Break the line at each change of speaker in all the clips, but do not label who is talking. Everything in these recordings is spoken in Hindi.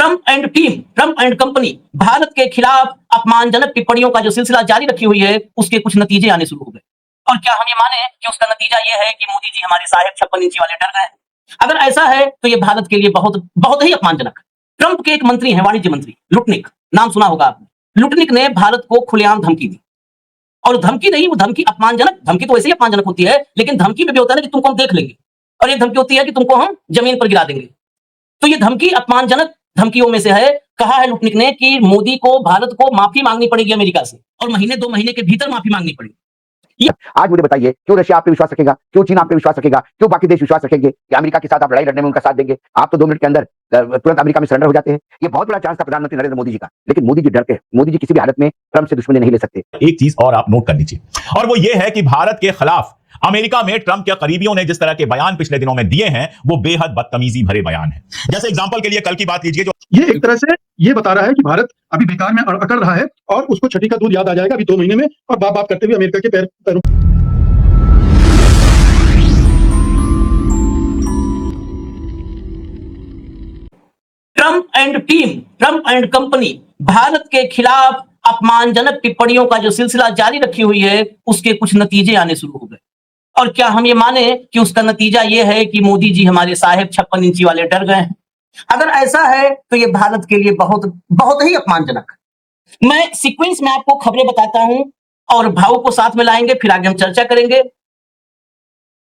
Trump and team, Trump and company Bharat के खिलाफ अपमानजनक टिप्पणियों का जो सिलसिला जारी रखी हुई है, उसके कुछ नतीजे आने शुरू हो गए। और क्या हम ये माने कि उसका नतीजा ये है कि मोदी जी हमारे साहेब 56 इंची वाले डर गए? अगर ऐसा है तो ये भारत के लिए बहुत बहुत ही अपमानजनक है। ट्रंप के एक मंत्री हैं, वाणिज्य मंत्री लुटनिक, नाम सुना होगा आपने। लुटनिक ने भारत को खुलेआम धमकी दी, और धमकी नहीं, वो धमकी अपमानजनक, धमकी तो वैसे ही अपमानजनक होती है, लेकिन धमकी में भी होता है ना कि तुमको हम देख लेंगे, और एक धमकी होती है कि तुमको हम जमीन पर गिरा देंगे। तो ये धमकी अपमानजनक धमकियों में से है। कहा है लुटनिक ने कि मोदी को, भारत को माफी मांगनी पड़ेगी अमेरिका से, और महीने 2 महीने के भीतर माफी मांगनी पड़ेगी।
आज मुझे बताइए, क्यों रशिया आप पे विश्वास रखेगा, क्यों चीन आप पे विश्वास रखेगा, क्यों बाकी देश विश्वास रखेंगे कि अमेरिका के साथ आप लड़ाई लड़ने में उनका साथ देंगे? आप तो 2 मिनट के अंदर तुरंत अमेरिका में सरेंडर हो जाते हैं। ये बहुत बड़ा चांस था प्रधानमंत्री नरेंद्र मोदी जी का, लेकिन मोदी जी डरते हैं। मोदी जी किसी भी हालत में ट्रंप से दुश्मनी नहीं ले सकते।
एक चीज और आप नोट कर लीजिए, और वो ये है कि भारत के खिलाफ अमेरिका में ट्रंप के करीबियों ने जिस तरह के बयान पिछले दिनों में दिए हैं, वो बेहद बदतमीजी भरे बयान हैं। जैसे एग्जांपल के लिए कल की बात लीजिए, जो
ये एक तरह से ये बता रहा है कि भारत अभी बेकार में अकड़ रहा है और उसको छठी का दूध याद आ जाएगा अभी 2 महीने में, और बाप बाप करते हुए अमेरिका के पैरों।
Trump and team, Trump and company Bharat के खिलाफ अपमानजनक टिप्पणियों का जो सिलसिला जारी रखी हुई है, उसके कुछ नतीजे आने शुरू हो गए। और क्या हम ये माने कि उसका नतीजा ये है कि मोदी जी हमारे साहेब 56 इंची वाले डर गए हैं? अगर ऐसा है तो ये भारत के लिए बहुत बहुत ही अपमानजनक है। मैं सीक्वेंस में आपको खबरें बताता हूं, और भाव को साथ में लाएंगे, फिर आगे हम चर्चा करेंगे।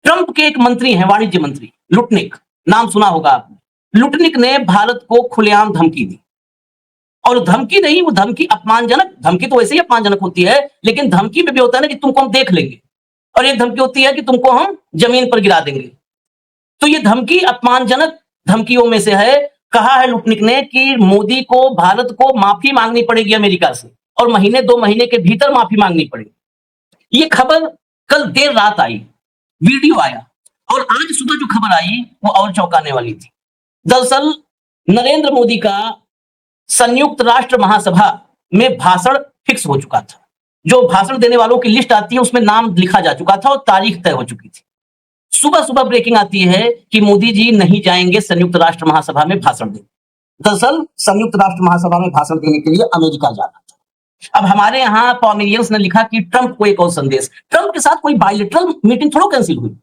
ट्रंप के एक मंत्री हैं, वाणिज्य मंत्री लुटनिक, नाम सुना होगा आपने। लुटनिक ने भारत को खुलेआम धमकी दी, और धमकी नहीं, वो धमकी अपमानजनक, धमकी तो वैसे ही अपमानजनक होती है, लेकिन धमकी में भी होता है ना कि तुमको हम देख लेंगे, और एक धमकी होती है कि तुमको हम जमीन पर गिरा देंगे। तो ये धमकी अपमानजनक धमकियों में से है। कहा है लुटनिक ने कि मोदी को, भारत को माफी मांगनी पड़ेगी अमेरिका से, और महीने 2 महीने के भीतर माफी मांगनी पड़ेगी। ये खबर कल देर रात आई, वीडियो आया, और आज सुबह जो खबर आई वो और चौंकाने वाली थी। दरअसल नरेंद्र मोदी का संयुक्त राष्ट्र महासभा में भाषण फिक्स हो चुका था। जो भाषण देने वालों की लिस्ट आती है उसमें नाम लिखा जा चुका था, और तारीख तय हो चुकी थी। सुबह सुबह ब्रेकिंग आती है कि मोदी जी नहीं जाएंगे संयुक्त राष्ट्र महासभा में भाषण देने। दरअसल संयुक्त राष्ट्र महासभा में भाषण देने के लिए अमेरिका जाना था। अब हमारे यहाँ पॉमिलियंस ने लिखा कि ट्रंप को एक और संदेश। ट्रंप के साथ कोई बायलैटरल मीटिंग थोड़ा कैंसिल हुई।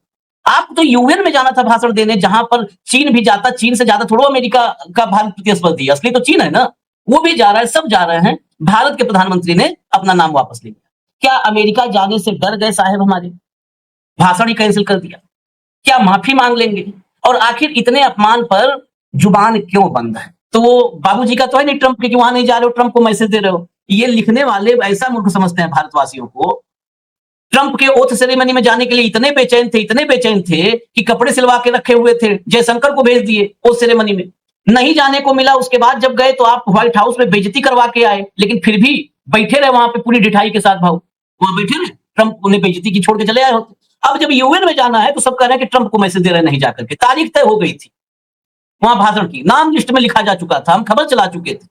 आप तो यूएन में जाना था भाषण देने, जहां पर चीन भी जाता। चीन से ज्यादा थोड़ा अमेरिका का भारत प्रतिस्पर्धी है, असली तो चीन है ना, वो भी जा रहा है, सब जा रहे हैं। भारत के प्रधानमंत्री ने अपना नाम वापस ले लिया। क्या अमेरिका जाने से डर गए साहब हमारे? भाषण ही कैंसिल कर दिया। क्या माफी मांग लेंगे? और आखिर इतने अपमान पर जुबान क्यों बंद है? तो वो बाबूजी का तो है नहीं ट्रंप के कि वहां नहीं जा रहे हो, ट्रंप को मैसेज दे रहे हो। ये लिखने वाले ऐसा मूर्ख समझते हैं भारतवासियों को। ट्रंप के ओथ सेरेमनी में जाने के लिए इतने बेचैन थे कि कपड़े सिलवा के रखे हुए थे, जयशंकर को भेज दिए ओथ सेरेमनी में। नहीं जाने को मिला। उसके बाद जब गए तो आप व्हाइट हाउस में बेइज्जती करवा के आए, लेकिन फिर भी बैठे रहे वहां पे पूरी ढिठाई के साथ। भाव वहां बैठे रहे, ट्रंप उन्हें बेइज्जती की छोड़ के चले आए होते। अब जब यूएन में जाना है तो सब कह रहे हैं कि ट्रंप को मैसेज दे रहे नहीं जाकर के। तारीख तय हो गई थी वहां भाषण की, नाम लिस्ट में लिखा जा चुका था, हम खबर चला चुके थे,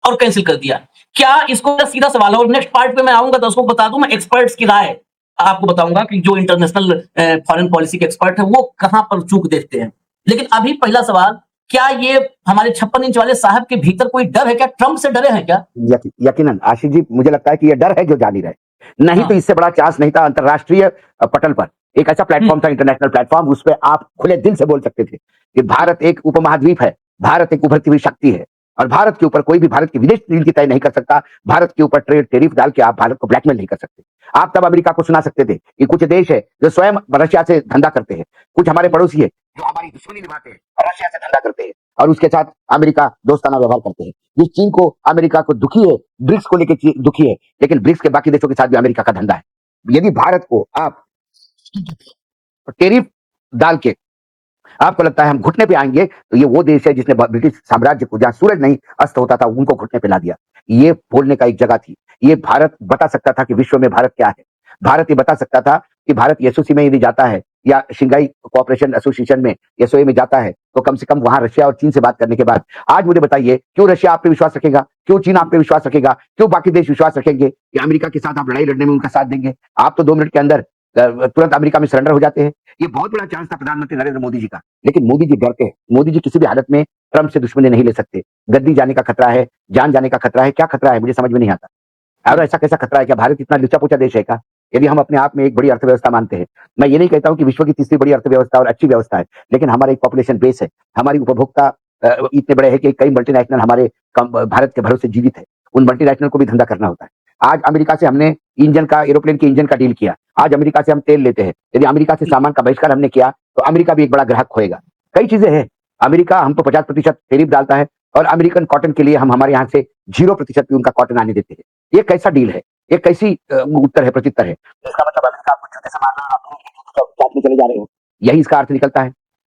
और कैंसिल कर दिया। क्या इसको सीधा सवाल है, और नेक्स्ट पार्ट पे मैं आऊंगा तो उसको बता दूं, मैं एक्सपर्ट्स की राय आपको बताऊंगा कि जो इंटरनेशनल फॉरेन पॉलिसी के एक्सपर्ट है वो कहां पर चूक देखते हैं। लेकिन अभी पहला सवाल, क्या ये हमारे 56 इंच वाले साहब के भीतर कोई डर है? क्या ट्रंप से डरे हैं क्या?
यकीनन आशीष जी, मुझे लगता है कि ये डर है जो जानी रहे। नहीं तो इससे बड़ा चांस नहीं था। अंतरराष्ट्रीय पटल पर एक ऐसा प्लेटफॉर्म था, इंटरनेशनल प्लेटफॉर्म, उस पर आप खुले दिल से बोल सकते थे कि भारत एक उपमहाद्वीप है, भारत एक उभरती हुई शक्ति है, और भारत के ऊपर कोई भी भारत की विदेश नीति तय नहीं कर सकता। भारत के ऊपर ट्रेड टेरिफ डाल के आप भारत को ब्लैकमेल नहीं कर सकते। आप तब अमेरिका को सुना सकते थे कि कुछ देश है जो स्वयं रशिया से धंधा करते हैं, कुछ हमारे पड़ोसी है जो हमारी दुश्मनी निभाते हैं, रशिया से धंधा करते हैं, और उसके साथ अमेरिका दोस्ताना व्यवहार करते हैं। जिस चीन को, अमेरिका को दुखी है, ब्रिक्स को लेकर दुखी है, लेकिन ब्रिक्स के बाकी देशों के साथ भी अमेरिका का धंधा है। यदि भारत को आप टेरिफ डाल के आपको लगता है हम घुटने पे आएंगे, तो ये वो देश है जिसने ब्रिटिश साम्राज्य को, जहां सूरज नहीं अस्त होता था, उनको घुटने पे ला दिया। ये बोलने का एक जगह थी। ये भारत बता सकता था कि विश्व में भारत क्या है। भारत ये बता सकता था कि भारत एसओसी में यदि जाता है या शंघाई कोऑपरेशन एसोसिएशन में, एसओए में जाता है, तो कम से कम वहां रशिया और चीन से बात करने के बाद। आज मुझे बताइए, क्यों रशिया आप पे विश्वास रखेगा, क्यों चीन आप पे विश्वास रखेगा, क्यों बाकी देश विश्वास रखेंगे कि अमेरिका के साथ आप लड़ाई लड़ने में उनका साथ देंगे? आप तो 2 मिनट के अंदर तुरंत अमेरिका में सरेंडर हो जाते हैं। ये बहुत बड़ा चांस था प्रधानमंत्री नरेंद्र मोदी जी का, लेकिन मोदी जी डरते हैं। मोदी जी किसी भी हालत में ट्रम्प से दुश्मनी नहीं ले सकते। गद्दी जाने का खतरा है, जान जाने का खतरा है, क्या खतरा है मुझे समझ में नहीं आता। और ऐसा कैसा खतरा है? क्या भारत इतना लुचा पुचा देश है क्या? यदि हम अपने आप में एक बड़ी अर्थव्यवस्था मानते हैं, मैं ये नहीं कहता हूं कि विश्व की तीसरी बड़ी अर्थव्यवस्था और अच्छी व्यवस्था है, लेकिन हमारा एक पॉपुलेशन बेस है, हमारी उपभोक्ता इतने बड़े हैं कि कई मल्टीनेशनल हमारे भारत के भरोसे जीवित है। उन मल्टीनेशनल को भी धंधा करना होता है। आज अमेरिका से हमने इंजन का, एरोप्लेन के इंजन का डील किया। आज अमेरिका से हम तेल लेते हैं। यदि अमेरिका से सामान का बहिष्कार हमने किया तो अमेरिका भी एक बड़ा ग्राहक होएगा। कई चीजें हैं। अमेरिका हम तो 50% टैरिफ डालता है और अमेरिकन कॉटन के लिए हम हमारे यहाँ से 0% भी उनका कॉटन आने देते हैं। ये कैसा डील है? ये कैसी उत्तर है, प्रत्युत्तर है? इसका मतलब अमेरिका आपको जूते से मार रहा है, आप साथ में चले जा रहे हो, यही इसका अर्थ निकलता है।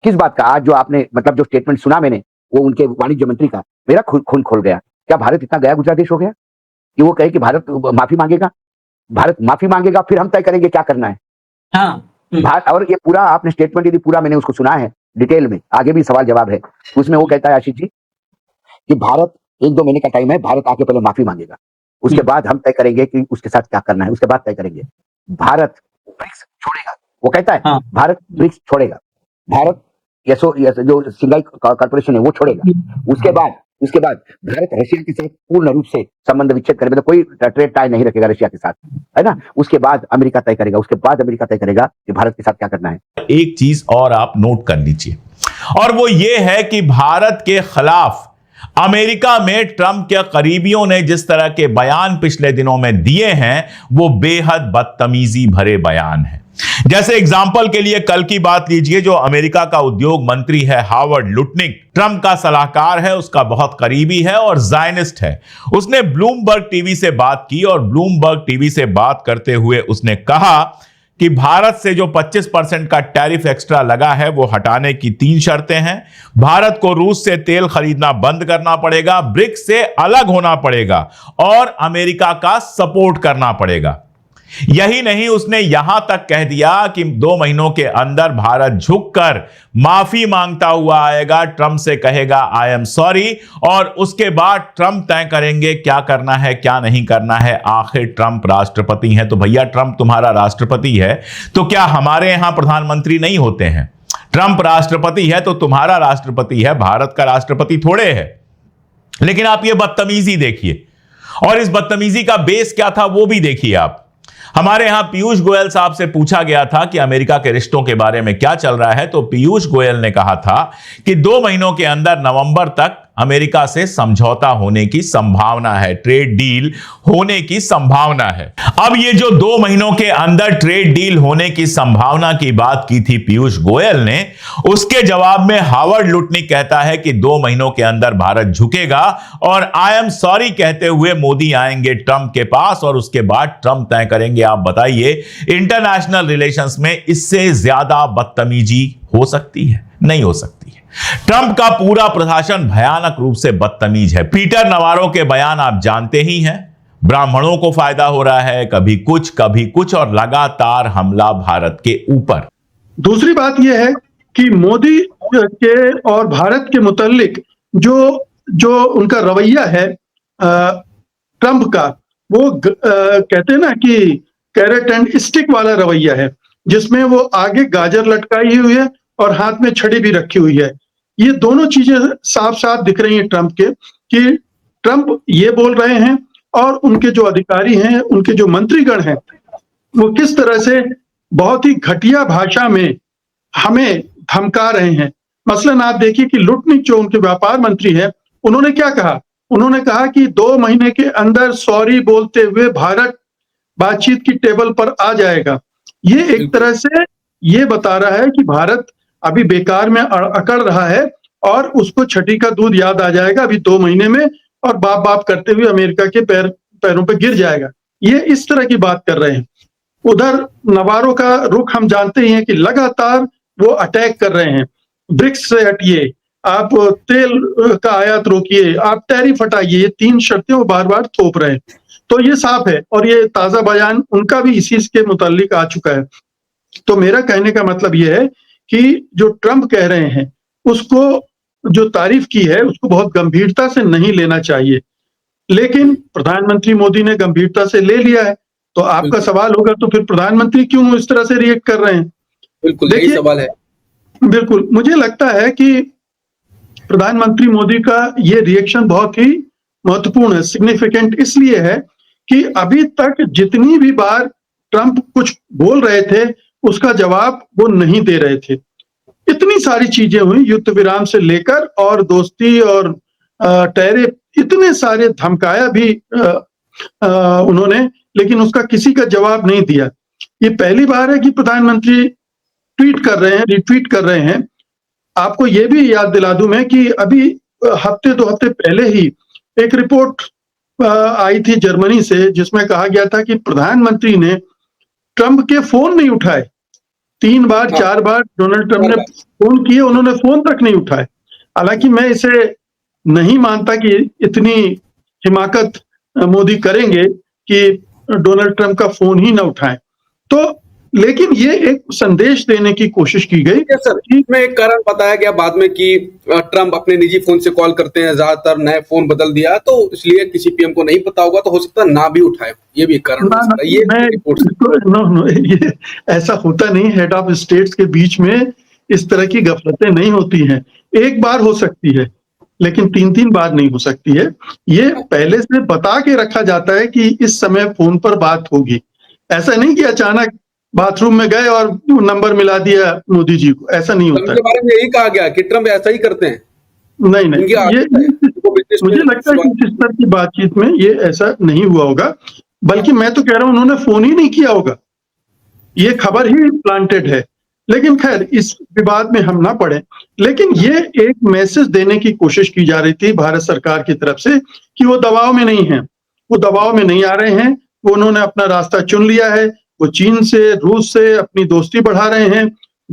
किस बात का? आज जो आपने मतलब जो स्टेटमेंट सुना मैंने, वो उनके वाणिज्य मंत्री का, मेरा खून खोल गया। क्या भारत इतना गया गुजरा देश हो गया कि वो कहे कि भारत माफी मांगेगा? भारत माफी मांगेगा, फिर हम तय करेंगे क्या करना है।
हाँ।
और ये पूरा आपने स्टेटमेंट यदि पूरा मैंने उसको सुना है डिटेल में, आगे भी सवाल जवाब है, उसमें वो कहता है आशीष जी कि भारत 1-2 महीने का टाइम है, भारत आके पहले माफी मांगेगा, उसके बाद हम तय करेंगे कि उसके साथ क्या करना है, उसके बाद तय करेंगे। भारत ब्रिक्स छोड़ेगा, वो कहता है।
हाँ।
भारत ब्रिक्स छोड़ेगा, भारत जो सिंगल कॉर्पोरेशन है वो छोड़ेगा। उसके बाद भारत रशिया के साथ पूर्ण रूप से संबंध विच्छेद करेगा, मतलब कोई ट्रेड टाई नहीं रखेगा रशिया के साथ, है ना। उसके बाद अमेरिका तय करेगा, कि भारत के साथ क्या करना है।
एक चीज और आप नोट कर लीजिए, और वो ये है कि भारत के खिलाफ अमेरिका में ट्रंप के करीबियों ने जिस तरह के बयान पिछले दिनों में दिए हैं, वो बेहद बदतमीजी भरे बयान हैं। जैसे एग्जाम्पल के लिए कल की बात लीजिए, जो अमेरिका का उद्योग मंत्री है हावर्ड लुटनिक, ट्रंप का सलाहकार है, उसका बहुत करीबी है और जायनिस्ट है। उसने ब्लूमबर्ग टीवी से बात की और ब्लूमबर्ग टीवी से बात करते हुए उसने कहा कि भारत से जो 25% का टैरिफ एक्स्ट्रा लगा है वो हटाने की 3 शर्तें हैं। भारत को रूस से तेल खरीदना बंद करना पड़ेगा, ब्रिक्स से अलग होना पड़ेगा और अमेरिका का सपोर्ट करना पड़ेगा। यही नहीं, उसने यहां तक कह दिया कि 2 महीनों के अंदर भारत झुककर माफी मांगता हुआ आएगा, ट्रंप से कहेगा आई एम सॉरी, और उसके बाद ट्रंप तय करेंगे क्या करना है क्या नहीं करना है। आखिर ट्रंप राष्ट्रपति हैं, तो भैया ट्रंप तुम्हारा राष्ट्रपति है तो क्या हमारे यहां प्रधानमंत्री नहीं होते हैं? ट्रंप राष्ट्रपति है तो तुम्हारा राष्ट्रपति है, भारत का राष्ट्रपति थोड़े है। लेकिन आप ये बदतमीजी देखिए, और इस बदतमीजी का बेस क्या था वो भी देखिए आप। हमारे यहां पीयूष गोयल साहब से पूछा गया था कि अमेरिका के रिश्तों के बारे में क्या चल रहा है, तो पीयूष गोयल ने कहा था कि 2 महीनों के अंदर नवंबर तक अमेरिका से समझौता होने की संभावना है, ट्रेड डील होने की संभावना है। अब ये जो 2 महीनों के अंदर ट्रेड डील होने की संभावना की बात की थी पीयूष गोयल ने, उसके जवाब में हावर्ड लुटनिक कहता है कि 2 महीनों के अंदर भारत झुकेगा और आई एम सॉरी कहते हुए मोदी आएंगे ट्रंप के पास और उसके बाद ट्रंप तय करेंगे। आप बताइए, इंटरनेशनल रिलेशंस में इससे ज्यादा बदतमीजी हो सकती है? नहीं हो सकती है। ट्रंप का पूरा प्रशासन भयानक रूप से बदतमीज है। पीटर नवारो के बयान आप जानते ही हैं, ब्राह्मणों को फायदा हो रहा है, कभी कुछ और लगातार हमला भारत के ऊपर।
दूसरी बात यह है कि मोदी के और भारत के मुताल्लिक जो उनका रवैया है ट्रंप का, वो कहते हैं ना कि कैरेट एंड स्टिक वाला रवैया है, जिसमें वो आगे गाजर लटकाई हुई है और हाथ में छड़ी भी रखी हुई है। ये दोनों चीजें साफ साफ दिख रही हैं ट्रंप के, कि ट्रंप ये बोल रहे हैं और उनके जो अधिकारी हैं, उनके जो मंत्रीगण हैं, वो किस तरह से बहुत ही घटिया भाषा में हमें धमका रहे हैं। मसलन आप देखिए कि लुटनिक जो उनके व्यापार मंत्री हैं, उन्होंने क्या कहा? उन्होंने कहा कि 2 महीने के अंदर सॉरी बोलते हुए भारत बातचीत की टेबल पर आ जाएगा। ये एक तरह से ये बता रहा है कि भारत अभी बेकार में अकड़ रहा है और उसको छठी का दूध याद आ जाएगा अभी 2 महीने में, और बाप बाप करते हुए अमेरिका के पैरों पे गिर जाएगा। ये इस तरह की बात कर रहे हैं। उधर नवारो का रुख हम जानते ही हैं कि लगातार वो अटैक कर रहे हैं। ब्रिक्स से हटिए, आप तेल का आयात रोकिए, आप टैरिफ हटाइए, ये 3 शर्तें वो बार बार थोप रहे हैं। तो ये साफ है, और ये ताजा बयान उनका भी इसी के मुताल्लिक आ चुका है। तो मेरा कहने का मतलब ये है कि जो ट्रंप कह रहे हैं, उसको जो तारीफ की है उसको बहुत गंभीरता से नहीं लेना चाहिए, लेकिन प्रधानमंत्री मोदी ने गंभीरता से ले लिया है। तो आपका सवाल होगा, तो फिर प्रधानमंत्री क्यों इस तरह से रिएक्ट कर रहे हैं?
बिल्कुल यही सवाल है।
बिल्कुल, मुझे लगता है कि प्रधानमंत्री मोदी का ये रिएक्शन बहुत ही महत्वपूर्ण है, सिग्निफिकेंट इसलिए है कि अभी तक जितनी भी बार ट्रंप कुछ बोल रहे थे उसका जवाब वो नहीं दे रहे थे। इतनी सारी चीजें हुई, युद्ध विराम से लेकर और दोस्ती और टैरिफ, इतने सारे धमकाया भी उन्होंने, लेकिन उसका किसी का जवाब नहीं दिया। ये पहली बार है कि प्रधानमंत्री ट्वीट कर रहे हैं, रिट्वीट कर रहे हैं। आपको ये भी याद दिला दूं मैं कि अभी हफ्ते 2 हफ्ते पहले ही एक रिपोर्ट आई थी जर्मनी से, जिसमें कहा गया था कि प्रधानमंत्री ने ट्रंप के फोन नहीं उठाए। 3 बार 4 बार डोनाल्ड ट्रंप ने फोन किए, उन्होंने फोन तक नहीं उठाए। हालांकि मैं इसे नहीं मानता कि इतनी हिमाकत मोदी करेंगे कि डोनाल्ड ट्रंप का फोन ही ना उठाएं। तो लेकिन ये एक संदेश देने की कोशिश की गई।
सर, इसमें एक कारण बताया गया बाद में कि ट्रंप अपने निजी फोन से कॉल करते हैं, ज्यादातर नए फोन बदल दिया, तो इसलिए किसी पीएम को नहीं पता होगा, तो हो सकता है ना भी उठाए। ये भी एक कारण हो सकता है। ये रिपोर्ट
ये ऐसा होता नहीं। हेड ऑफ स्टेट्स के बीच में इस तरह की गफलतें नहीं होती हैं। एक बार हो सकती है, लेकिन 3-3 बार नहीं हो सकती है। ये पहले से बता के रखा जाता है कि इस समय फोन पर बात होगी। ऐसा नहीं कि अचानक बाथरूम में गए और नंबर मिला दिया मोदी जी को, ऐसा नहीं होता है।
बारे में यही कहा गया कि ट्रंप ऐसा ही करते हैं।
नहीं, मुझे लगता है कि इस स्तर की बातचीत में ये ऐसा नहीं हुआ होगा, बल्कि मैं तो कह रहा हूं उन्होंने फोन ही नहीं किया होगा। ये खबर ही प्लांटेड है। लेकिन खैर, इस विवाद में हम ना पड़े। लेकिन ये एक मैसेज देने की कोशिश की जा रही थी भारत सरकार की तरफ से कि वो दबाव में नहीं है, वो दबाव में नहीं आ रहे हैं, वो उन्होंने अपना रास्ता चुन लिया है। वो चीन से, रूस से अपनी दोस्ती बढ़ा रहे हैं।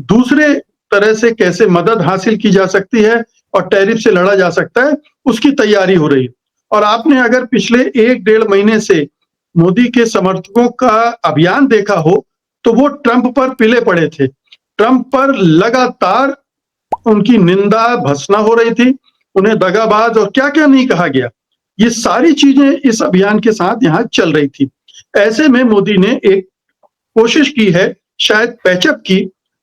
दूसरे तरह से कैसे मदद हासिल की जा सकती है और टैरिफ से लड़ा जा सकता है, उसकी तैयारी हो रही है। और आपने अगर पिछले 1-1.5 महीने से मोदी के समर्थकों का अभियान देखा हो, तो वो ट्रंप पर पिले पड़े थे। ट्रंप पर लगातार उनकी निंदा, भर्त्सना हो रही थी, उन्हें दगाबाज और क्या क्या नहीं कहा गया। ये सारी चीजें इस अभियान के साथ यहाँ चल रही थी। ऐसे में मोदी ने एक कोशिश की है, शायद पैचअप की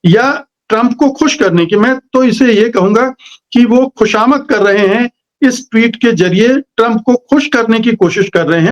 या ट्रंप को खुश करने की। मैं तो इसे ये कहूंगा कि वो खुशामद कर रहे हैं, इस ट्वीट के जरिए ट्रंप को खुश करने की कोशिश कर रहे हैं।